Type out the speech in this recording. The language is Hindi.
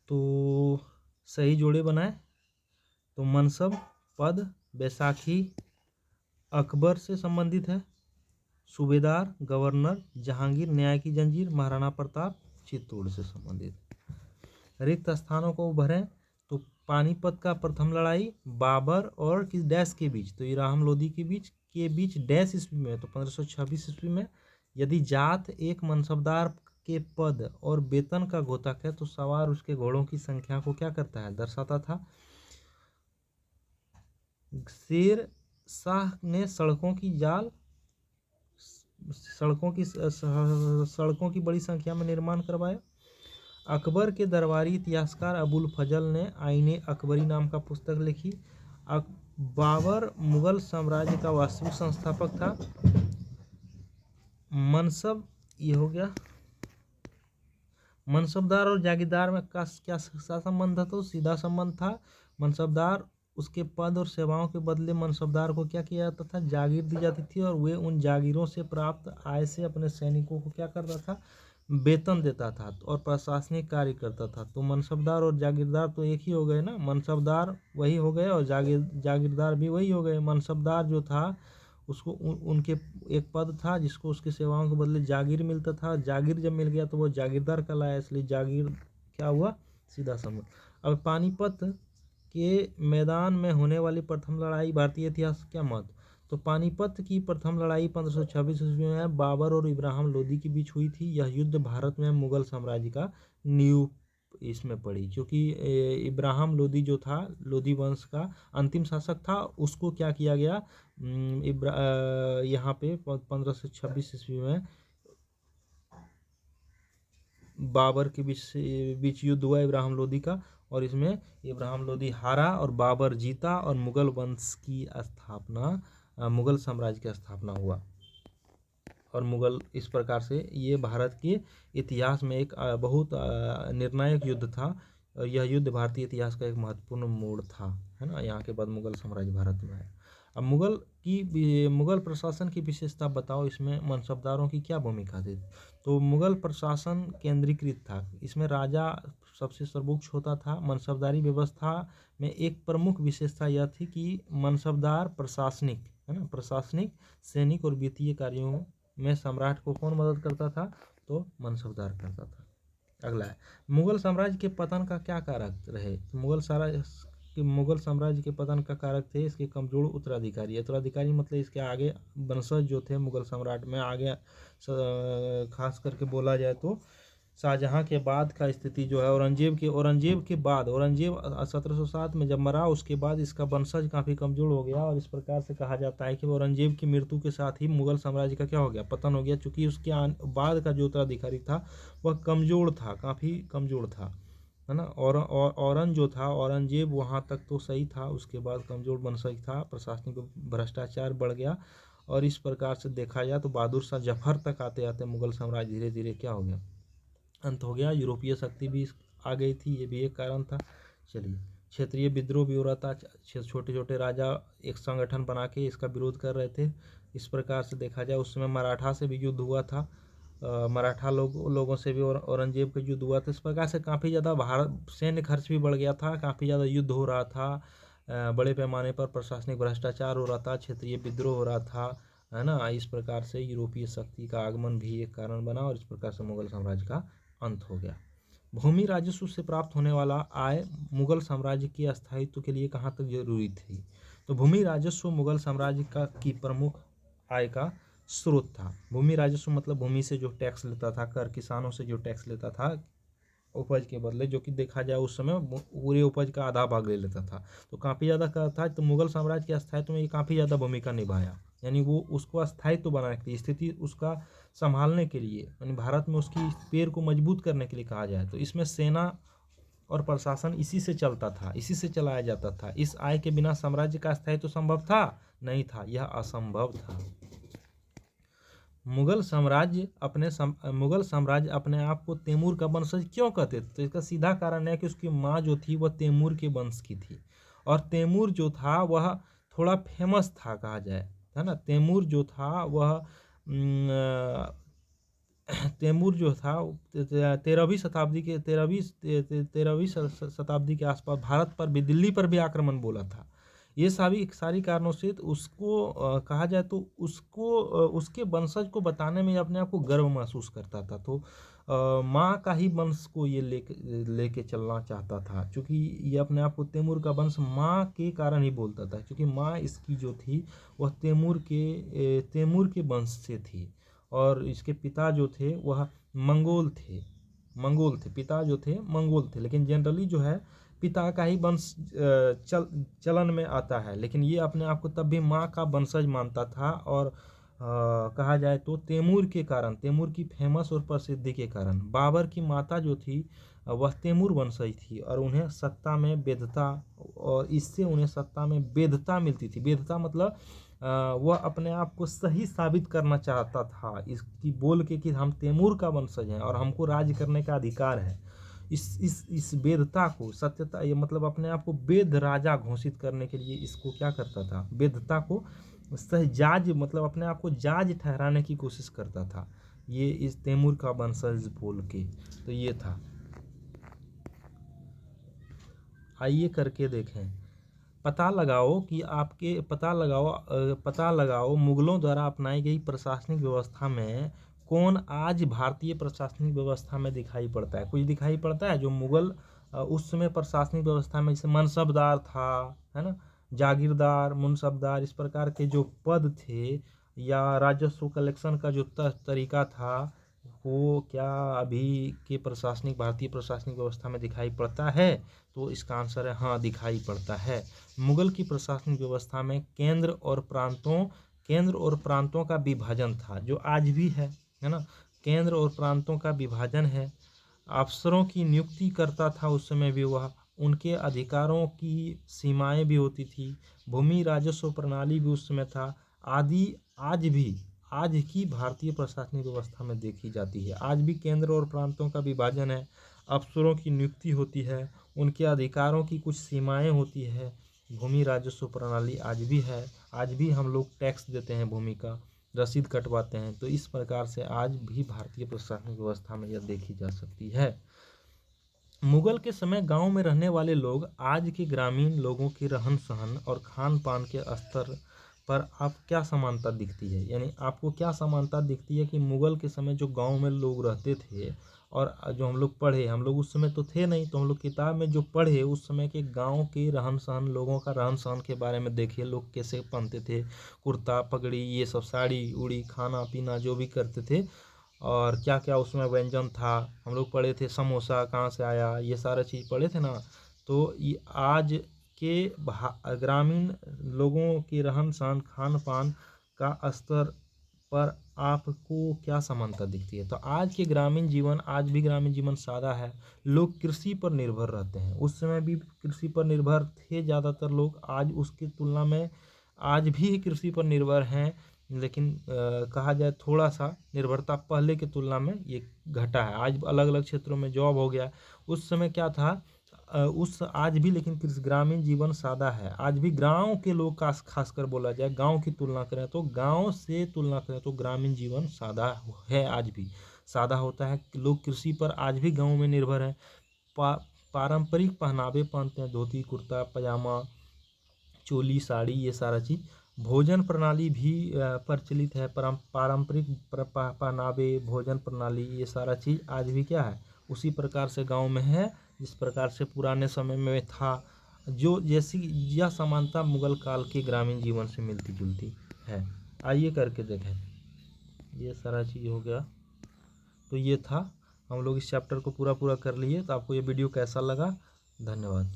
तो सही जोड़े बनाए। तो मनसब, पद, बैसाखी अकबर से संबंधित है, सूबेदार, गवर्नर, जहांगीर, न्याय की जंजीर, महाराणा प्रताप चित्तौड़ से संबंधित। रिक्त स्थानों को भरें। तो पानीपत का प्रथम लड़ाई बाबर और किस डैश के बीच, तो इब्राहिम लोदी के बीच डैश ईस्वी में, तो 1526 ईस्वी में। यदि जात एक मनसबदार के पद और वेतन का घोतक है तो सवार उसके घोड़ों की संख्या को क्या करता है, दर्शाता था। शेर शाह ने सड़कों की बड़ी संख्या में निर्माण करवाया। अकबर के दरबारी इतिहासकार अबुल फजल ने आईने अकबरी नाम का पुस्तक लिखी। बाबर मुगल साम्राज्य का वास्तविक संस्थापक था। मनसब ये हो गया। मनसबदार और जागीरदार में क्या संबंध था, तो सीधा संबंध था। मनसबदार उसके पद और सेवाओं के बदले मनसबदार को क्या किया जाता था, जागीर दी जाती थी, और वे उन जागीरों से प्राप्त आय से अपने सैनिकों को क्या करता था, वेतन देता था और प्रशासनिक कार्य करता था। तो मनसबदार और जागीरदार तो एक ही हो गए ना, मनसबदार वही हो गए और जागीरदार भी वही हो गए। मनसबदार जो था उसको उनके एक पद था जिसको उसकी सेवाओं के बदले जागीर मिलता था। जागीर जब मिल गया तो वो जागीरदार कहलाया, इसलिए जागीर क्या हुआ, सीधा संबंध। अब पानीपत के मैदान में होने वाली प्रथम लड़ाई भारतीय इतिहास क्या मत, तो पानीपत की प्रथम लड़ाई 1526 ईस्वी में बाबर और इब्राहिम लोदी के बीच हुई थी। यह युद्ध भारत में मुगल साम्राज्य का नींव इसमें पड़ी, क्योंकि इब्राहिम लोदी जो था, लोदी वंश का अंतिम शासक था, उसको क्या किया गया, यहाँ पे 1526 ईस्वी में बाबर के बीच युद्ध हुआ इब्राहिम लोदी का, और इसमें इब्राहिम लोदी हारा और बाबर जीता और मुगल वंश की स्थापना, मुगल साम्राज्य की स्थापना हुआ। और मुगल इस प्रकार से ये भारत के इतिहास में एक बहुत निर्णायक युद्ध था, और यह युद्ध भारतीय इतिहास का एक महत्वपूर्ण मोड़ था, है ना। यहाँ के बाद मुगल साम्राज्य भारत में है। अब मुगल प्रशासन की विशेषता बताओ, इसमें मनसबदारों की क्या भूमिका थी। तो मुगल प्रशासन केंद्रीकृत था, इसमें राजा सबसे सर्वोच्च होता था। मनसबदारी व्यवस्था में एक प्रमुख विशेषता यह थी कि मनसबदार प्रशासनिक, है ना, प्रशासनिक, सैनिक और वित्तीय कार्यों में सम्राट को कौन मदद करता था, तो मनसबदार करता था। अगला है, मुगल साम्राज्य के पतन का क्या कारक रहे। मुगल साम्राज्य के पतन का कारक थे इसके कमजोर उत्तराधिकारी। उत्तराधिकारी मतलब इसके आगे वंशज जो थे मुगल सम्राट में, आगे खास करके बोला जाए तो शाहजहां के बाद का स्थिति जो है, औरंगजेब के बाद, औरंगजेब 1707 में जब मरा, उसके बाद इसका वंशज काफ़ी कमजोर हो गया, और इस प्रकार से कहा जाता है कि औरंगजेब की मृत्यु के साथ ही मुगल साम्राज्य का क्या हो गया, पतन हो गया, चूंकि उसके बाद का जो उत्तराधिकारी था वह कमजोर था, काफ़ी कमजोर था, है ना। और औरंगजेब वहाँ तक तो सही था, उसके बाद कमजोर वंशज था, प्रशासनिक भ्रष्टाचार बढ़ गया, और इस प्रकार से देखा जाए तो बहादुर शाह जफर तक आते आते मुगल साम्राज्य धीरे धीरे क्या हो गया, अंत हो गया। यूरोपीय शक्ति भी आ गई थी, ये भी एक कारण था। चलिए, क्षेत्रीय विद्रोह भी हो रहा था, छोटे छोटे राजा एक संगठन बना के इसका विरोध कर रहे थे। इस प्रकार से देखा जाए उस समय मराठा से भी युद्ध हुआ था, मराठा लोगों से भी औरंगजेब का युद्ध हुआ था। इस प्रकार से काफ़ी ज़्यादा भारत सैन्य खर्च भी बढ़ गया था, काफ़ी ज़्यादा युद्ध हो रहा था, बड़े पैमाने पर प्रशासनिक भ्रष्टाचार हो रहा था, क्षेत्रीय विद्रोह हो रहा था, है ना। इस प्रकार से यूरोपीय शक्ति का आगमन भी एक कारण बना, और इस प्रकार से मुगल साम्राज्य का अंत हो गया। भूमि राजस्व से प्राप्त होने वाला आय मुगल साम्राज्य के स्थायित्व के लिए कहाँ तक जरूरी थी, तो भूमि राजस्व मुगल साम्राज्य की प्रमुख आय का स्रोत था। भूमि राजस्व मतलब भूमि से जो टैक्स लेता था, कर किसानों से जो टैक्स लेता था उपज के बदले, जो कि देखा जाए उस समय पूरे उपज का आधा भाग ले लेता था, तो काफ़ी ज़्यादा कर था। तो मुगल साम्राज्य के स्थायित्व में ये काफ़ी ज़्यादा भूमिका निभाया, यानी वो उसको स्थायित्व बनाने के लिए, स्थिति उसका संभालने के लिए, यानी भारत में उसकी पैर को मजबूत करने के लिए कहा जाए तो इसमें सेना और प्रशासन इसी से चलता था, इसी से चलाया जाता था। इस आय के बिना साम्राज्य का स्थायित्व संभव था नहीं था, यह असंभव था। मुगल साम्राज्य अपने आप को तैमूर का वंशज क्यों कहते थे, तो इसका सीधा कारण है कि उसकी माँ जो थी वह तैमूर के वंश की थी, और तैमूर जो था वह थोड़ा फेमस था कहा जाए, है ना। तैमूर जो था वह तैमूर जो था 13वीं शताब्दी के आसपास भारत पर भी, दिल्ली पर भी आक्रमण बोला था। ये सारी कारणों से तो उसको कहा जाए तो उसको उसके वंशज को बताने में अपने आप को गर्व महसूस करता था। तो माँ का ही वंश को ये लेके चलना चाहता था, क्योंकि ये अपने आप को तैमूर का वंश माँ के कारण ही बोलता था, क्योंकि माँ इसकी जो थी वह तैमूर के वंश से थी, और इसके पिता जो थे वह मंगोल थे, पिता जो थे मंगोल थे। लेकिन जनरली जो है पिता का ही वंश चलन में आता है, लेकिन ये अपने आप को तब भी माँ का वंशज मानता था। और कहा जाए तो तैमूर के कारण, तैमूर की फेमस और प्रसिद्धि के कारण, बाबर की माता जो थी वह तैमूर वंशज थी, और उन्हें सत्ता में वैधता, और इससे उन्हें सत्ता में वैधता मिलती थी। वैधता मतलब वह अपने आप को सही साबित करना चाहता था, इसकी बोल के कि हम तैमूर का वंशज हैं और हमको राज करने का अधिकार है। इस वेदता को, सत्यता, ये मतलब अपने आप को वेद राजा घोषित करने के लिए इसको क्या करता था, वेदता को सही जाज, मतलब अपने आप को जाज ठहराने की कोशिश करता था, ये इस तैमूर का वंशज बोल के। तो ये था। आइए करके देखें। पता लगाओ मुगलों द्वारा अपनाई गई प्रशासनिक व्यवस्था में कौन आज भारतीय प्रशासनिक व्यवस्था में दिखाई पड़ता है। कुछ दिखाई पड़ता है जो मुगल उस समय प्रशासनिक व्यवस्था में, जैसे मनसबदार था, है ना, जागीरदार, मुनसबदार, इस प्रकार के जो पद थे, या राजस्व कलेक्शन का जो तरीका था, वो क्या अभी के भारतीय प्रशासनिक व्यवस्था में दिखाई पड़ता है? तो इसका आंसर है हाँ, दिखाई पड़ता है। मुगल की प्रशासनिक व्यवस्था में केंद्र और प्रांतों का विभाजन था, जो आज भी है ना। केंद्र और प्रांतों का विभाजन है। अफसरों की नियुक्ति करता था उस समय भी वह, उनके अधिकारों की सीमाएं भी होती थी। भूमि राजस्व प्रणाली भी उस समय था। आदि आज की भारतीय प्रशासनिक व्यवस्था में देखी जाती है। आज भी केंद्र और प्रांतों का विभाजन है, अफसरों की नियुक्ति होती है, उनके अधिकारों की कुछ सीमाएं होती है। भूमि राजस्व प्रणाली आज भी है, आज भी हम लोग टैक्स देते हैं, भूमि का रसीद कटवाते हैं। तो इस प्रकार से आज भी भारतीय प्रशासनिक व्यवस्था में यह देखी जा सकती है। मुगल के समय गांव में रहने वाले लोग आज के ग्रामीण लोगों के रहन सहन और खान पान के स्तर पर आप क्या समानता दिखती है, यानी आपको क्या समानता दिखती है कि मुगल के समय जो गांव में लोग रहते थे, और जो हम लोग पढ़े, हम लोग उस समय तो थे नहीं, तो हम लोग किताब में जो पढ़े उस समय के गांव के रहन सहन, लोगों का रहन सहन के बारे में देखिए, लोग कैसे पहनते थे, कुर्ता पगड़ी, ये सब, साड़ी उड़ी, खाना पीना जो भी करते थे, और क्या क्या उसमें व्यंजन था, हम लोग पढ़े थे, समोसा कहाँ से आया, ये सारा चीज़ पढ़े थे ना। तो ये आज के ग्रामीण लोगों के रहन सहन, खान पान का स्तर पर आपको क्या समानता दिखती है? तो आज भी ग्रामीण जीवन सादा है। लोग कृषि पर निर्भर रहते हैं, उस समय भी कृषि पर निर्भर थे ज़्यादातर लोग, आज उसकी तुलना में आज भी कृषि पर निर्भर हैं, लेकिन कहा जाए थोड़ा सा निर्भरता पहले की तुलना में ये घटा है। आज अलग अलग क्षेत्रों में जॉब हो गया, उस समय क्या था, आज भी लेकिन ग्रामीण जीवन सादा है। आज भी गांव के लोग का खासकर बोला जाए, गांव की तुलना करें तो, गांव से तुलना करें तो ग्रामीण जीवन सादा है, आज भी सादा होता है। लोग कृषि पर आज भी गांव में निर्भर हैं। पारंपरिक पहनावे पहनते हैं, धोती कुर्ता पजामा, चोली साड़ी, ये सारा चीज़। भोजन प्रणाली भी प्रचलित है, पारंपरिक पहनावे, भोजन प्रणाली, ये सारा चीज़ आज भी क्या है, उसी प्रकार से गांव में है जिस प्रकार से पुराने समय में था। जो जैसी यह समानता मुगल काल के ग्रामीण जीवन से मिलती जुलती है। आइए करके देखें। ये सारा चीज़ हो गया। तो ये था, हम लोग इस चैप्टर को पूरा कर लिए। तो आपको ये वीडियो कैसा लगा? धन्यवाद।